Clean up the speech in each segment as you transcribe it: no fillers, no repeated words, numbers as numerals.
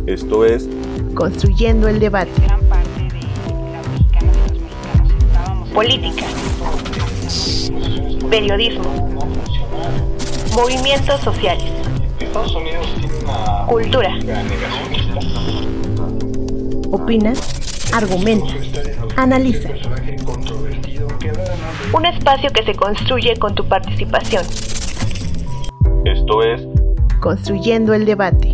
Esto es Construyendo el Debate. Gran parte de la mexicana y los mexicanos estábamos. Política, periodismo, movimientos sociales, Estados Unidos tiene una cultura. negacionista. Opina, argumenta, analiza. Un espacio que se construye con tu participación. Esto es Construyendo el Debate.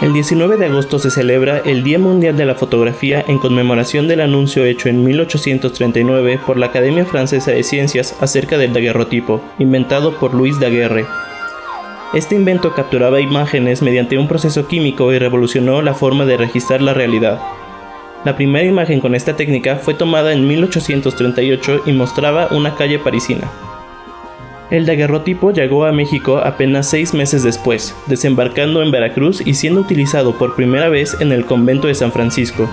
El 19 de agosto se celebra el Día Mundial de la Fotografía en conmemoración del anuncio hecho en 1839 por la Academia Francesa de Ciencias acerca del daguerrotipo, inventado por Louis Daguerre. Este invento capturaba imágenes mediante un proceso químico y revolucionó la forma de registrar la realidad. La primera imagen con esta técnica fue tomada en 1838 y mostraba una calle parisina. El daguerrotipo llegó a México apenas 6 meses después, desembarcando en Veracruz y siendo utilizado por primera vez en el convento de San Francisco.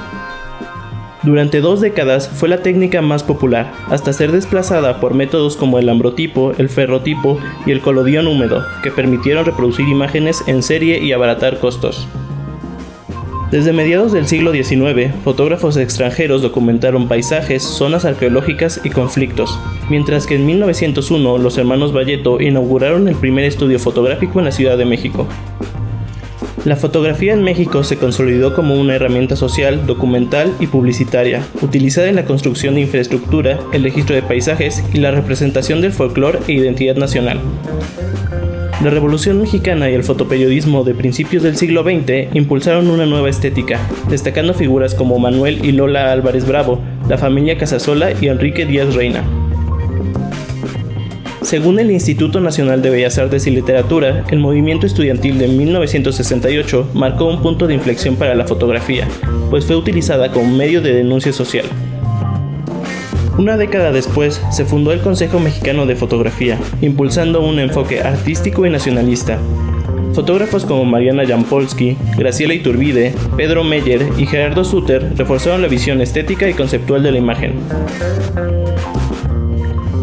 Durante 2 décadas fue la técnica más popular, hasta ser desplazada por métodos como el ambrotipo, el ferrotipo y el colodión húmedo, que permitieron reproducir imágenes en serie y abaratar costos. Desde mediados del siglo XIX, fotógrafos extranjeros documentaron paisajes, zonas arqueológicas y conflictos, mientras que en 1901 los hermanos Valleto inauguraron el primer estudio fotográfico en la Ciudad de México. La fotografía en México se consolidó como una herramienta social, documental y publicitaria, utilizada en la construcción de infraestructura, el registro de paisajes y la representación del folclore e identidad nacional. La Revolución Mexicana y el fotoperiodismo de principios del siglo XX impulsaron una nueva estética, destacando figuras como Manuel y Lola Álvarez Bravo, la familia Casasola y Enrique Díaz Reina. Según el Instituto Nacional de Bellas Artes y Literatura, el movimiento estudiantil de 1968 marcó un punto de inflexión para la fotografía, pues fue utilizada como medio de denuncia social. Una década después, se fundó el Consejo Mexicano de Fotografía, impulsando un enfoque artístico y nacionalista. Fotógrafos como Mariana Jampolsky, Graciela Iturbide, Pedro Meyer y Gerardo Suter reforzaron la visión estética y conceptual de la imagen.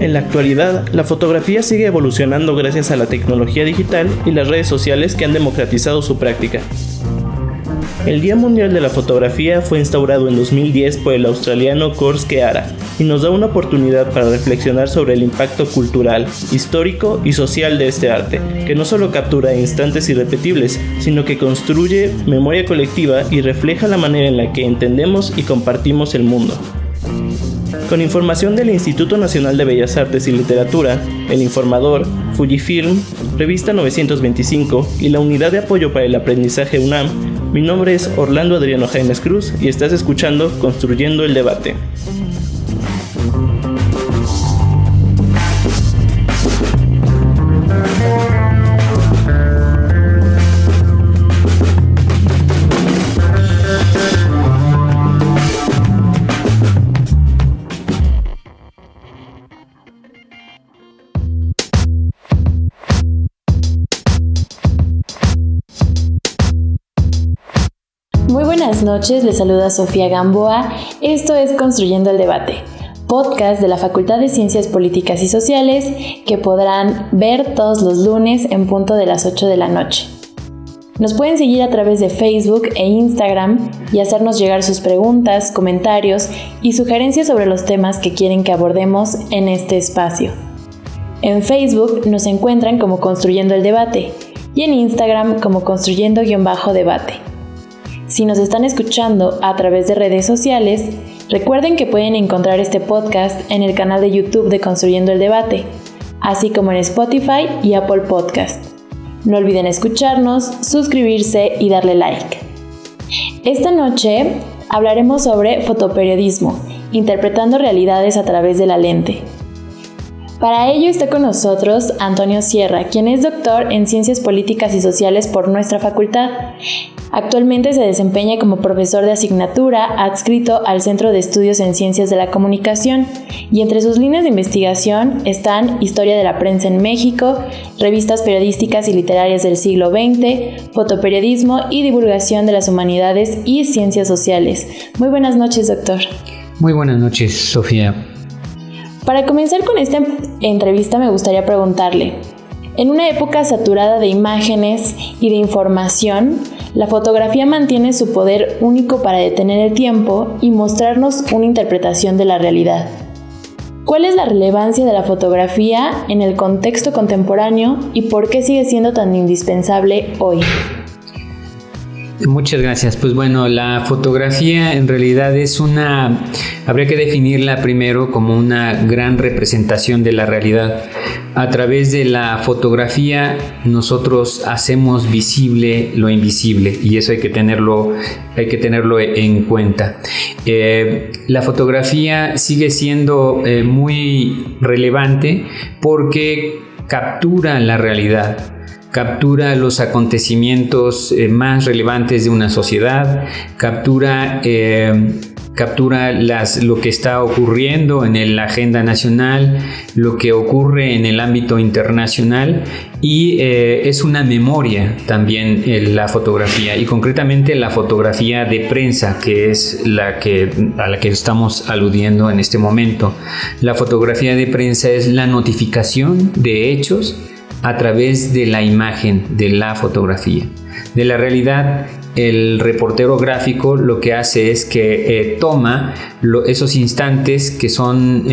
En la actualidad, la fotografía sigue evolucionando gracias a la tecnología digital y las redes sociales que han democratizado su práctica. El Día Mundial de la Fotografía fue instaurado en 2010 por el australiano Kors Keara y nos da una oportunidad para reflexionar sobre el impacto cultural, histórico y social de este arte, que no solo captura instantes irrepetibles, sino que construye memoria colectiva y refleja la manera en la que entendemos y compartimos el mundo. Con información del Instituto Nacional de Bellas Artes y Literatura, El Informador, Fujifilm, Revista 925 y la Unidad de Apoyo para el Aprendizaje UNAM, mi nombre es Orlando Adriano Jaimes Cruz y estás escuchando Construyendo el Debate. Muy buenas noches, les saluda Sofía Gamboa. Esto es Construyendo el Debate, podcast de la Facultad de Ciencias Políticas y Sociales que podrán ver todos los lunes en punto de las 8 de la noche. Nos pueden seguir a través de Facebook e Instagram y hacernos llegar sus preguntas, comentarios y sugerencias sobre los temas que quieren que abordemos en este espacio. En Facebook nos encuentran como Construyendo el Debate y en Instagram como Construyendo-Debate. Si nos están escuchando a través de redes sociales, recuerden que pueden encontrar este podcast en el canal de YouTube de Construyendo el Debate, así como en Spotify y Apple Podcast. No olviden escucharnos, suscribirse y darle like. Esta noche hablaremos sobre fotoperiodismo, interpretando realidades a través de la lente. Para ello está con nosotros Antonio Sierra, quien es doctor en Ciencias Políticas y Sociales por nuestra facultad. Actualmente se desempeña como profesor de asignatura adscrito al Centro de Estudios en Ciencias de la Comunicación, y entre sus líneas de investigación están Historia de la Prensa en México, revistas periodísticas y literarias del siglo XX, fotoperiodismo y divulgación de las humanidades y ciencias sociales. Muy buenas noches, doctor. Muy buenas noches, Sofía. Para comenzar con esta entrevista me gustaría preguntarle, en una época saturada de imágenes y de información, la fotografía mantiene su poder único para detener el tiempo y mostrarnos una interpretación de la realidad. ¿Cuál es la relevancia de la fotografía en el contexto contemporáneo y por qué sigue siendo tan indispensable hoy? Muchas gracias. Pues bueno, la fotografía en realidad habría que definirla primero como una gran representación de la realidad. A través de la fotografía nosotros hacemos visible lo invisible, y eso hay que tenerlo en cuenta. La fotografía sigue siendo muy relevante porque captura la realidad. Captura los acontecimientos más relevantes de una sociedad, captura lo que está ocurriendo en la agenda nacional, lo que ocurre en el ámbito internacional, y es una memoria también la fotografía, y concretamente la fotografía de prensa, que es a la que estamos aludiendo en este momento. La fotografía de prensa es la notificación de hechos a través de la imagen, de la fotografía. De la realidad, el reportero gráfico lo que hace es que toma esos instantes que son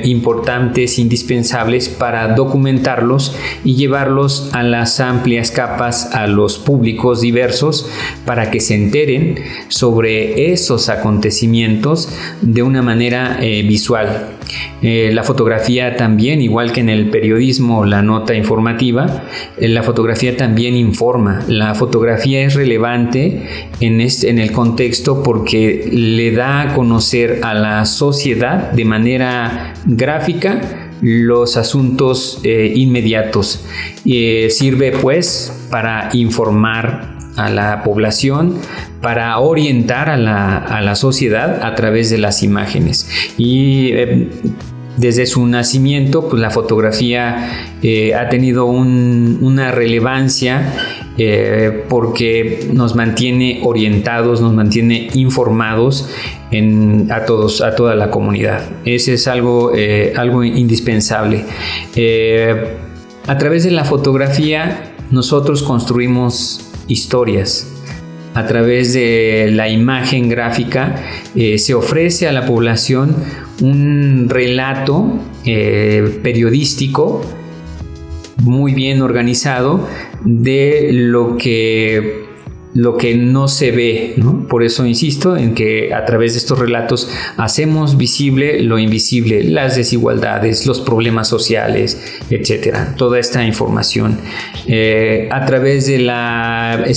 importantes, indispensables para documentarlos y llevarlos a las amplias capas, a los públicos diversos, para que se enteren sobre esos acontecimientos de una manera visual. La fotografía también, igual que en el periodismo, la nota informativa, la fotografía también informa. La fotografía es relevante en el contexto porque le da a conocer a la sociedad de manera gráfica los asuntos inmediatos. Sirve pues para informar a la población, para orientar a la sociedad a través de las imágenes. Y desde su nacimiento, pues la fotografía ha tenido una relevancia porque nos mantiene orientados, nos mantiene informados a toda la comunidad. Ese es algo indispensable. A través de la fotografía nosotros construimos historias. A través de la imagen gráfica se ofrece a la población un relato periodístico muy bien organizado de lo que no se ve, ¿no? Por eso insisto en que a través de estos relatos hacemos visible lo invisible, las desigualdades, los problemas sociales, etcétera. Toda esta información a través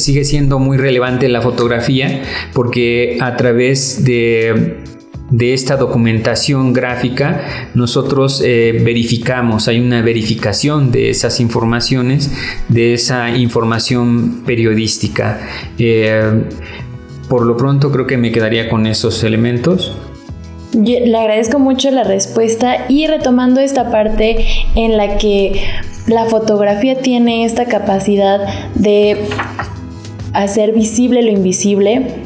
sigue siendo muy relevante la fotografía porque a través de esta documentación gráfica nosotros verificamos, hay una verificación de esas informaciones, de esa información periodística. Por lo pronto creo que me quedaría con esos elementos. Yo le agradezco mucho la respuesta, y retomando esta parte en la que la fotografía tiene esta capacidad de hacer visible lo invisible,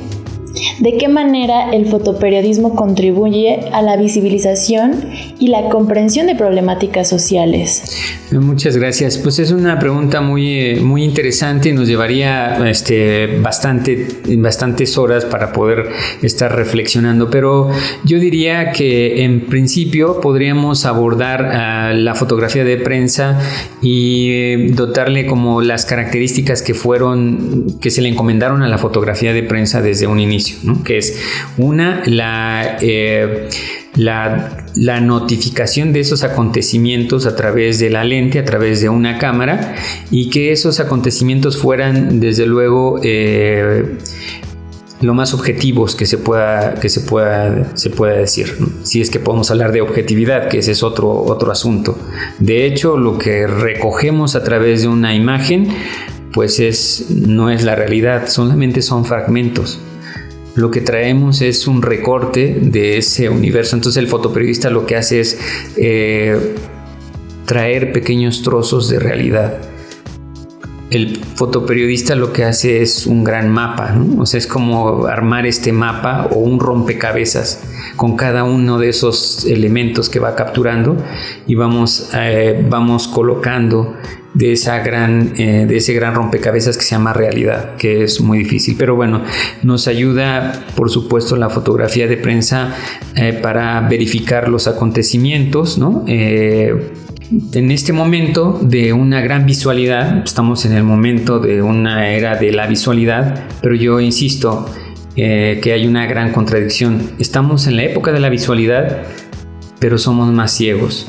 ¿de qué manera el fotoperiodismo contribuye a la visibilización y la comprensión de problemáticas sociales? Muchas gracias. Pues es una pregunta muy interesante y nos llevaría bastantes horas para poder estar reflexionando, pero yo diría que en principio podríamos abordar la fotografía de prensa y dotarle como las características que se le encomendaron a la fotografía de prensa desde un inicio, ¿no? Que es la notificación de esos acontecimientos a través de la lente, a través de una cámara, y que esos acontecimientos fueran desde luego lo más objetivos que se pueda decir, ¿no? Si es que podemos hablar de objetividad, que ese es otro asunto. De hecho, lo que recogemos a través de una imagen pues no es la realidad, solamente son fragmentos. Lo que traemos es un recorte de ese universo. Entonces el fotoperiodista lo que hace es traer pequeños trozos de realidad. El fotoperiodista lo que hace es un gran mapa, ¿no? O sea, es como armar este mapa o un rompecabezas con cada uno de esos elementos que va capturando, y vamos colocando de ese gran rompecabezas que se llama realidad, que es muy difícil. Pero bueno, nos ayuda, por supuesto, la fotografía de prensa para verificar los acontecimientos, ¿no? En este momento de una gran visualidad, estamos en el momento de una era de la visualidad, pero yo insisto que hay una gran contradicción. Estamos en la época de la visualidad, pero somos más ciegos.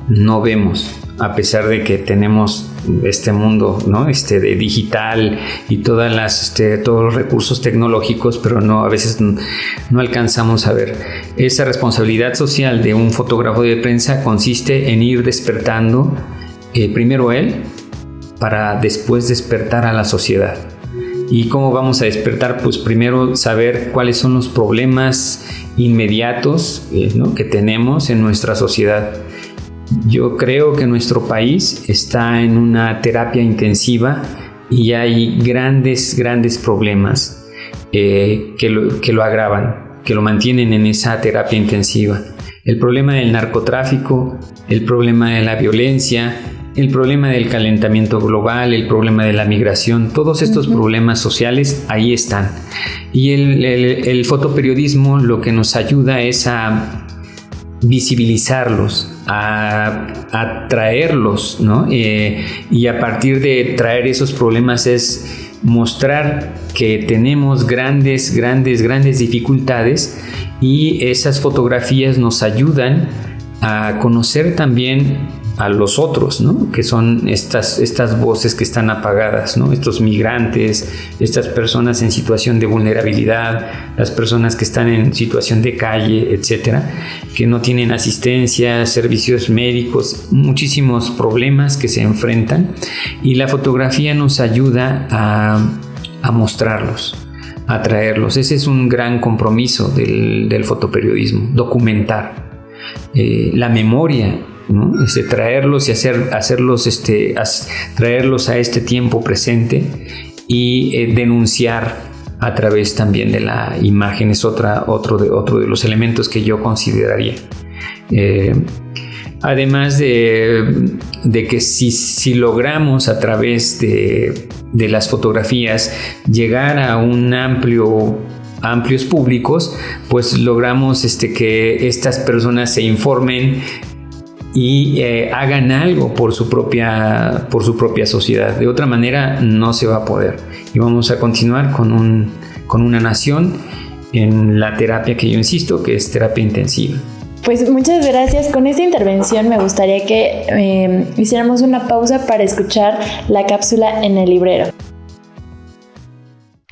No vemos, a pesar de que tenemos este mundo, ¿no? De digital y todos los recursos tecnológicos, pero a veces no alcanzamos a ver. Esa responsabilidad social de un fotógrafo de prensa consiste en ir despertando primero él, para después despertar a la sociedad. ¿Y cómo vamos a despertar? Pues primero saber cuáles son los problemas inmediatos, ¿no?, que tenemos en nuestra sociedad. Yo creo que nuestro país está en una terapia intensiva y hay grandes problemas que lo agravan, que lo mantienen en esa terapia intensiva. El problema del narcotráfico, el problema de la violencia, el problema del calentamiento global, el problema de la migración, todos estos problemas sociales ahí están. Y el fotoperiodismo lo que nos ayuda es a visibilizarlos, a traerlos, ¿no? Y a partir de traer esos problemas es mostrar que tenemos grandes dificultades, y esas fotografías nos ayudan a conocer también a los otros, ¿no?, que son estas voces que están apagadas, ¿no?, estos migrantes, estas personas en situación de vulnerabilidad, las personas que están en situación de calle, etcétera, que no tienen asistencia, servicios médicos, muchísimos problemas que se enfrentan, y la fotografía nos ayuda a mostrarlos, a traerlos. Ese es un gran compromiso del fotoperiodismo, documentar la memoria, ¿no? Traerlos y traerlos a este tiempo presente, y denunciar a través también de la imagen es otro de los elementos que yo consideraría. Además de que si logramos a través de las fotografías llegar a un amplios públicos, pues logramos que estas personas se informen y hagan algo por su propia sociedad. De otra manera no se va a poder, y vamos a continuar con una nación en la terapia que yo insisto que es terapia intensiva. Pues muchas gracias. Con esta intervención me gustaría que hiciéramos una pausa para escuchar la cápsula en el librero.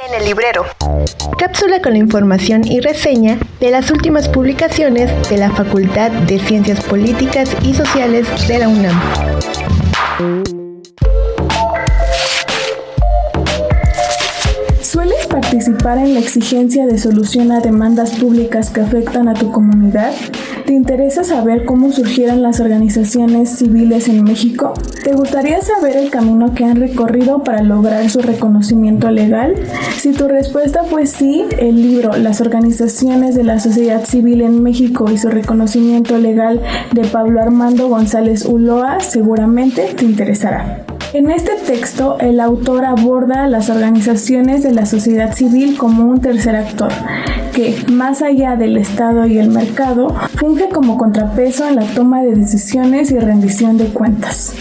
En el librero. Cápsula con la información y reseña de las últimas publicaciones de la Facultad de Ciencias Políticas y Sociales de la UNAM. ¿Sueles participar en la exigencia de solución a demandas públicas que afectan a tu comunidad? ¿Te interesa saber cómo surgieron las organizaciones civiles en México? ¿Te gustaría saber el camino que han recorrido para lograr su reconocimiento legal? Si tu respuesta fue sí, el libro Las organizaciones de la sociedad civil en México y su reconocimiento legal de Pablo Armando González Ulloa seguramente te interesará. En este texto, el autor aborda las organizaciones de la sociedad civil como un tercer actor, que, más allá del Estado y el mercado, funge como contrapeso en la toma de decisiones y rendición de cuentas.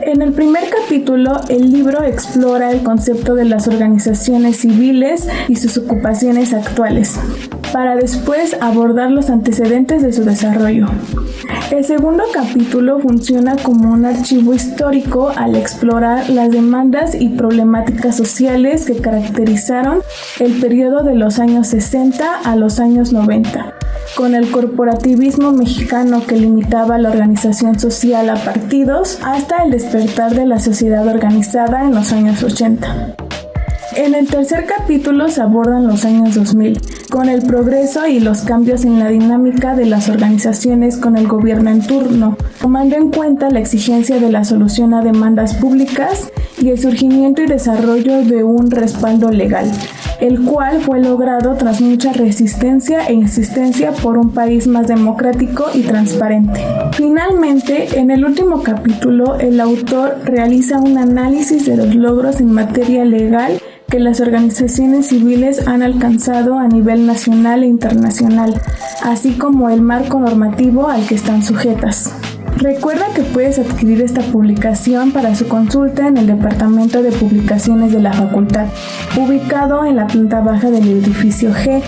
En el primer capítulo, el libro explora el concepto de las organizaciones civiles y sus ocupaciones actuales. para después abordar los antecedentes de su desarrollo. El segundo capítulo funciona como un archivo histórico al explorar las demandas y problemáticas sociales que caracterizaron el periodo de los años 60 a los años 90, con el corporativismo mexicano que limitaba la organización social a partidos hasta el despertar de la sociedad organizada en los años 80. En el tercer capítulo se abordan los años 2000, con el progreso y los cambios en la dinámica de las organizaciones con el gobierno en turno, tomando en cuenta la exigencia de la solución a demandas públicas y el surgimiento y desarrollo de un respaldo legal, el cual fue logrado tras mucha resistencia e insistencia por un país más democrático y transparente. Finalmente, en el último capítulo, el autor realiza un análisis de los logros en materia legal que las organizaciones civiles han alcanzado a nivel nacional e internacional, así como el marco normativo al que están sujetas. Recuerda que puedes adquirir esta publicación para su consulta en el Departamento de Publicaciones de la Facultad, ubicado en la planta baja del edificio G,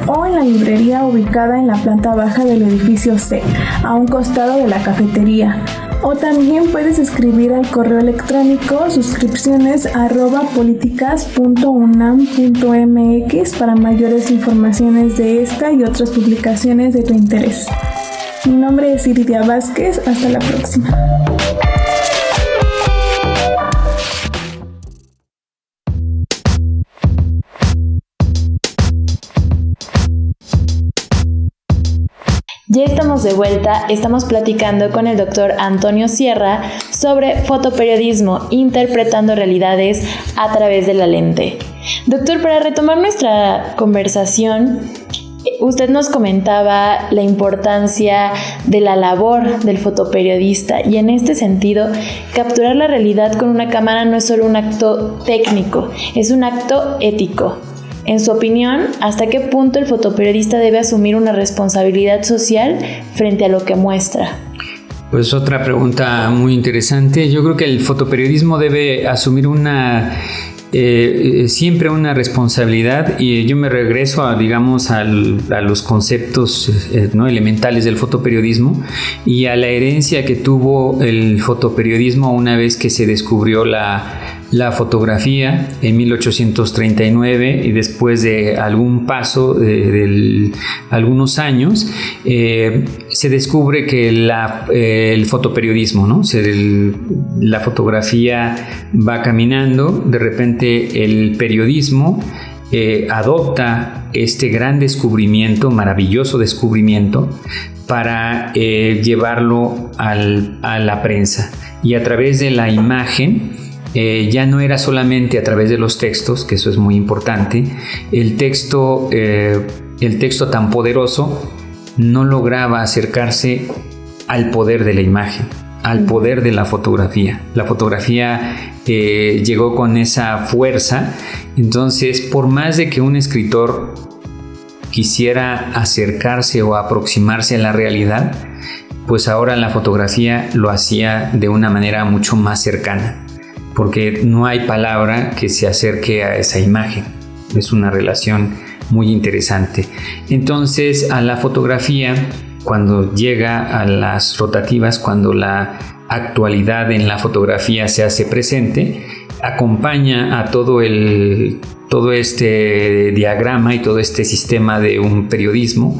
o en la librería ubicada en la planta baja del edificio C, a un costado de la cafetería. O también puedes escribir al correo electrónico suscripciones@politicas.unam.mx para mayores informaciones de esta y otras publicaciones de tu interés. Mi nombre es Iridia Vázquez. Hasta la próxima. Ya estamos de vuelta, estamos platicando con el doctor Antonio Sierra sobre fotoperiodismo, interpretando realidades a través de la lente. Doctor, para retomar nuestra conversación, usted nos comentaba la importancia de la labor del fotoperiodista y en este sentido, capturar la realidad con una cámara no es solo un acto técnico, es un acto ético. En su opinión, ¿hasta qué punto el fotoperiodista debe asumir una responsabilidad social frente a lo que muestra? Pues otra pregunta muy interesante. Yo creo que el fotoperiodismo debe asumir siempre una responsabilidad, y yo me regreso a los conceptos elementales del fotoperiodismo y a la herencia que tuvo el fotoperiodismo una vez que se descubrió la fotografía en 1839, y después de algún paso de algunos años se descubre que el fotoperiodismo, ¿no? La fotografía va caminando, de repente el periodismo adopta este gran descubrimiento, maravilloso descubrimiento, para llevarlo a la prensa, y a través de la imagen. Ya no era solamente a través de los textos, que eso es muy importante. El texto tan poderoso no lograba acercarse al poder de la imagen, al poder de la fotografía. La fotografía llegó con esa fuerza. Entonces, por más de que un escritor quisiera acercarse o aproximarse a la realidad, pues ahora la fotografía lo hacía de una manera mucho más cercana, porque no hay palabra que se acerque a esa imagen. Es una relación muy interesante. Entonces, a la fotografía, cuando llega a las rotativas, cuando la actualidad en la fotografía se hace presente, acompaña a todo este diagrama y todo este sistema de un periodismo.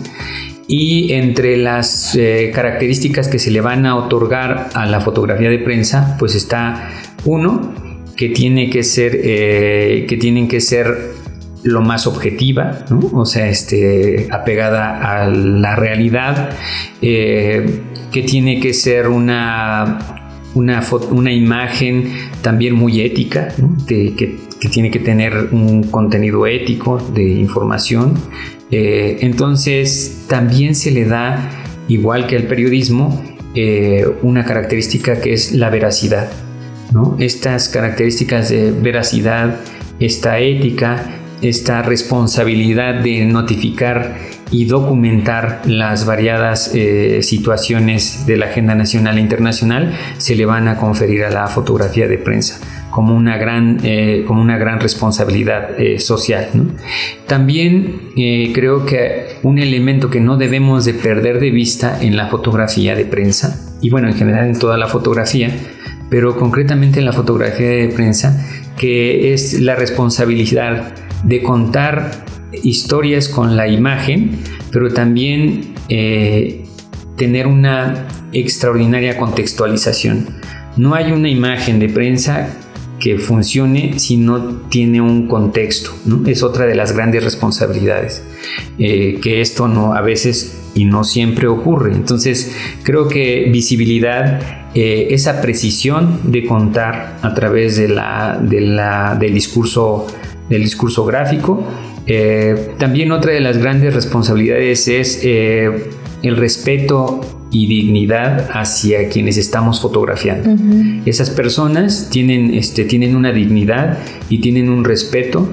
Y entre las características que se le van a otorgar a la fotografía de prensa, pues está uno, que tienen que ser lo más objetiva, ¿no? O sea, apegada a la realidad, que tiene que ser una imagen también muy ética, ¿no? Que tiene que tener un contenido ético de información. Entonces también se le da, igual que al periodismo, una característica que es la veracidad, ¿no? Estas características de veracidad, esta ética, esta responsabilidad de notificar y documentar las variadas situaciones de la agenda nacional e internacional, se le van a conferir a la fotografía de prensa. como una gran responsabilidad social, ¿no? También creo que un elemento que no debemos de perder de vista en la fotografía de prensa, y bueno, en general en toda la fotografía, pero concretamente en la fotografía de prensa, que es la responsabilidad de contar historias con la imagen, pero también tener una extraordinaria contextualización. No hay una imagen de prensa que funcione si no tiene un contexto, ¿no? Es otra de las grandes responsabilidades, que esto no, a veces y no siempre ocurre. Entonces creo que visibilidad, esa precisión de contar a través del discurso gráfico. También otra de las grandes responsabilidades es el respeto y dignidad hacia quienes estamos fotografiando. Uh-huh. Esas personas tienen una dignidad y tienen un respeto,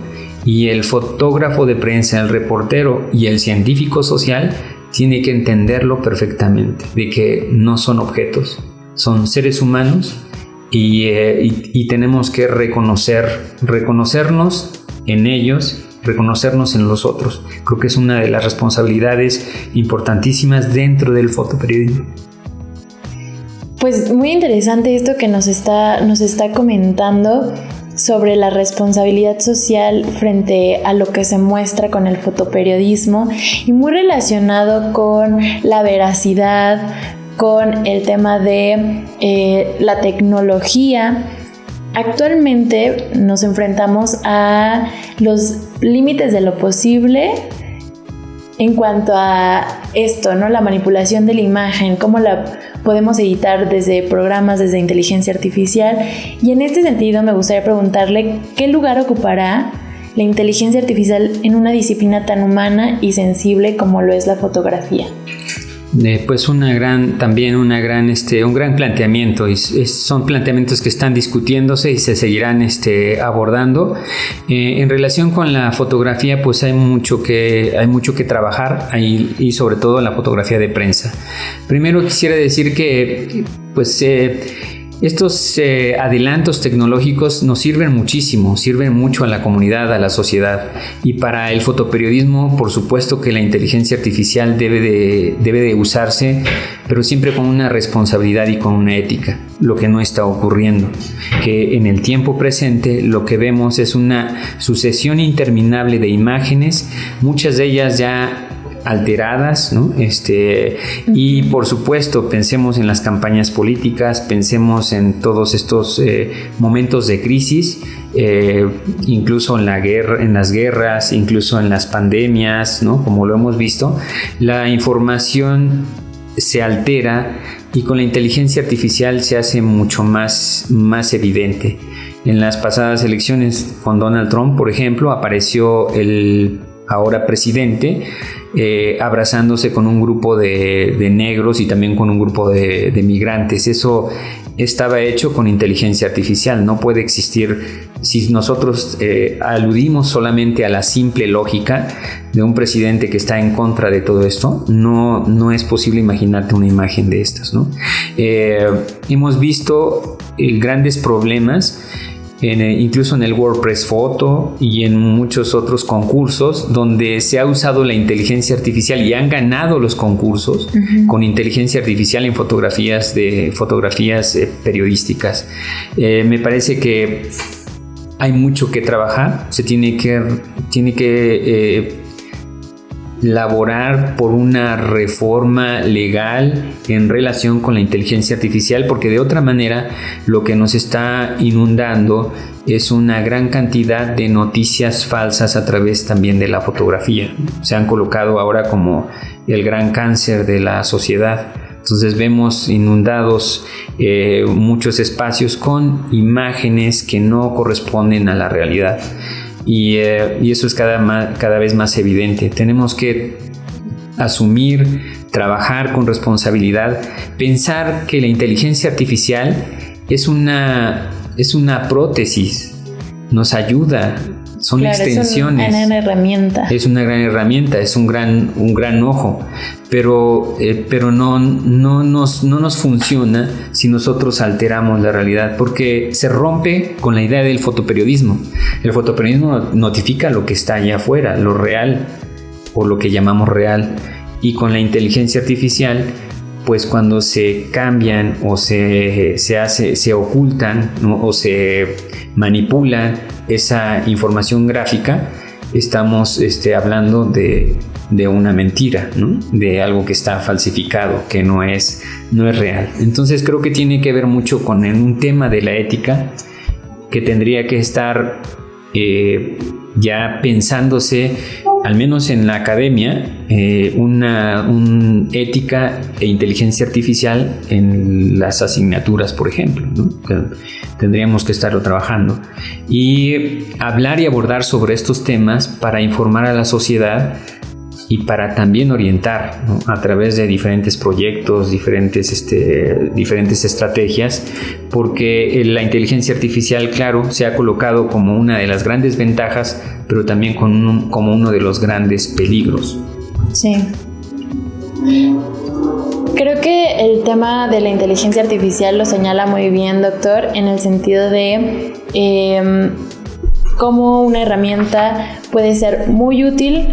y el fotógrafo de prensa, el reportero y el científico social tiene que entenderlo perfectamente, de que no son objetos, son seres humanos, y tenemos que reconocernos en ellos, reconocernos en los otros. Creo que es una de las responsabilidades importantísimas dentro del fotoperiodismo. Pues muy interesante esto que nos está comentando sobre la responsabilidad social frente a lo que se muestra con el fotoperiodismo, y muy relacionado con la veracidad, con el tema de la tecnología. Actualmente nos enfrentamos a los límites de lo posible en cuanto a esto, ¿no? La manipulación de la imagen, cómo la podemos editar desde programas, desde inteligencia artificial. Y en este sentido me gustaría preguntarle qué lugar ocupará la inteligencia artificial en una disciplina tan humana y sensible como lo es la fotografía. Pues un gran planteamiento, y son planteamientos que están discutiéndose y se seguirán abordando. En relación con la fotografía, pues hay mucho que trabajar ahí, y sobre todo en la fotografía de prensa. Primero quisiera decir que estos adelantos tecnológicos nos sirven mucho a la comunidad, a la sociedad, y para el fotoperiodismo, por supuesto que la inteligencia artificial debe de usarse, pero siempre con una responsabilidad y con una ética, lo que no está ocurriendo, que en el tiempo presente lo que vemos es una sucesión interminable de imágenes, muchas de ellas ya alteradas, ¿no? Y por supuesto pensemos en las campañas políticas, pensemos en todos estos momentos de crisis, incluso en las guerras, incluso en las pandemias, ¿no? Como lo hemos visto, la información se altera, y con la inteligencia artificial se hace mucho más evidente. En las pasadas elecciones con Donald Trump, por ejemplo, apareció el ahora presidente abrazándose con un grupo de negros y también con un grupo de migrantes. Eso estaba hecho con inteligencia artificial. No puede existir si nosotros aludimos solamente a la simple lógica de un presidente que está en contra de todo esto. No es posible imaginarte una imagen de estas, ¿no? Hemos visto grandes problemas incluso en el WordPress Photo y en muchos otros concursos donde se ha usado la inteligencia artificial, y han ganado los concursos con inteligencia artificial en fotografías periodísticas. Me parece que hay mucho que trabajar. Se tiene que laborar por una reforma legal en relación con la inteligencia artificial, porque de otra manera lo que nos está inundando es una gran cantidad de noticias falsas a través también de la fotografía. Se han colocado ahora como el gran cáncer de la sociedad. Entonces vemos inundados muchos espacios con imágenes que no corresponden a la realidad. Y eso es cada vez más evidente. Tenemos que asumir, trabajar con responsabilidad, pensar que la inteligencia artificial es una prótesis, nos ayuda, son extensiones. Es una gran herramienta. Es una gran herramienta, es un gran ojo, pero no nos funciona si nosotros alteramos la realidad, porque se rompe con la idea del fotoperiodismo. El fotoperiodismo notifica lo que está allá afuera, lo real o lo que llamamos real, y con la inteligencia artificial, pues cuando se cambian o se ocultan, ¿no? O se manipula esa información gráfica, estamos hablando de una mentira, ¿no? De algo que está falsificado, que no es real. Entonces creo que tiene que ver mucho con un tema de la ética que tendría que estar ya pensándose, al menos en la academia, una ética e inteligencia artificial en las asignaturas, por ejemplo, ¿no? Que tendríamos que estarlo trabajando y hablar y abordar sobre estos temas para informar a la sociedad y para también orientar, ¿no? A través de diferentes proyectos, diferentes estrategias, porque la inteligencia artificial, claro, se ha colocado como una de las grandes ventajas, pero también como uno de los grandes peligros. Sí. Creo que el tema de la inteligencia artificial lo señala muy bien, doctor, en el sentido de cómo una herramienta puede ser muy útil,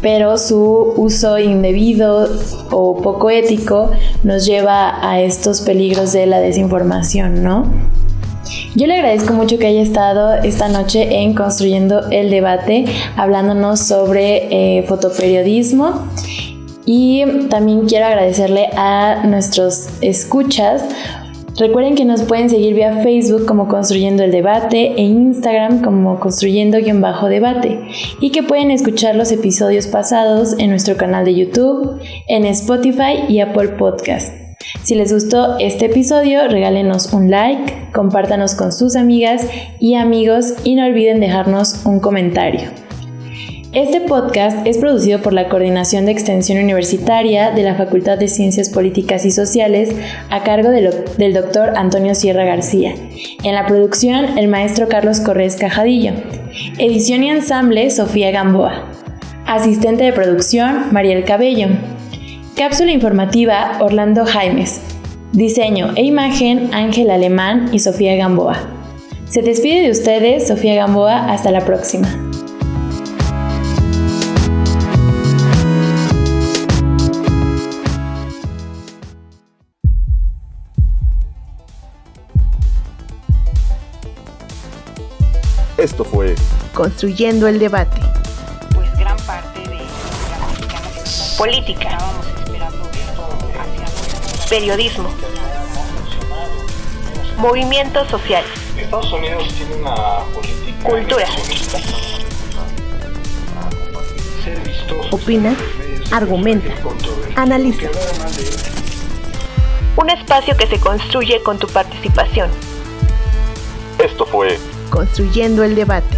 pero su uso indebido o poco ético nos lleva a estos peligros de la desinformación, ¿no? Yo le agradezco mucho que haya estado esta noche en Construyendo el Debate, hablándonos sobre fotoperiodismo, y también quiero agradecerle a nuestros escuchas. Recuerden que nos pueden seguir vía Facebook como Construyendo el Debate e Instagram como Construyendo_Debate, y que pueden escuchar los episodios pasados en nuestro canal de YouTube, en Spotify y Apple Podcast. Si les gustó este episodio, regálenos un like, compártanos con sus amigas y amigos y no olviden dejarnos un comentario. Este podcast es producido por la Coordinación de Extensión Universitaria de la Facultad de Ciencias Políticas y Sociales a cargo del doctor Antonio Sierra García. En la producción, el maestro Carlos Corrés Cajadillo. Edición y ensamble, Sofía Gamboa. Asistente de producción, Mariel Cabello. Cápsula informativa, Orlando Jaimes. Diseño e imagen, Ángel Alemán y Sofía Gamboa. Se despide de ustedes, Sofía Gamboa. Hasta la próxima. Esto fue Construyendo el Debate. Pues gran parte de la mexicana política, estábamos esperando esto hacia periodismo, movimientos sociales, Estados Unidos tiene una política cultura, ser vistoso, Opina, argumenta, analiza. un espacio que se construye con tu participación. Esto fue Construyendo el Debate.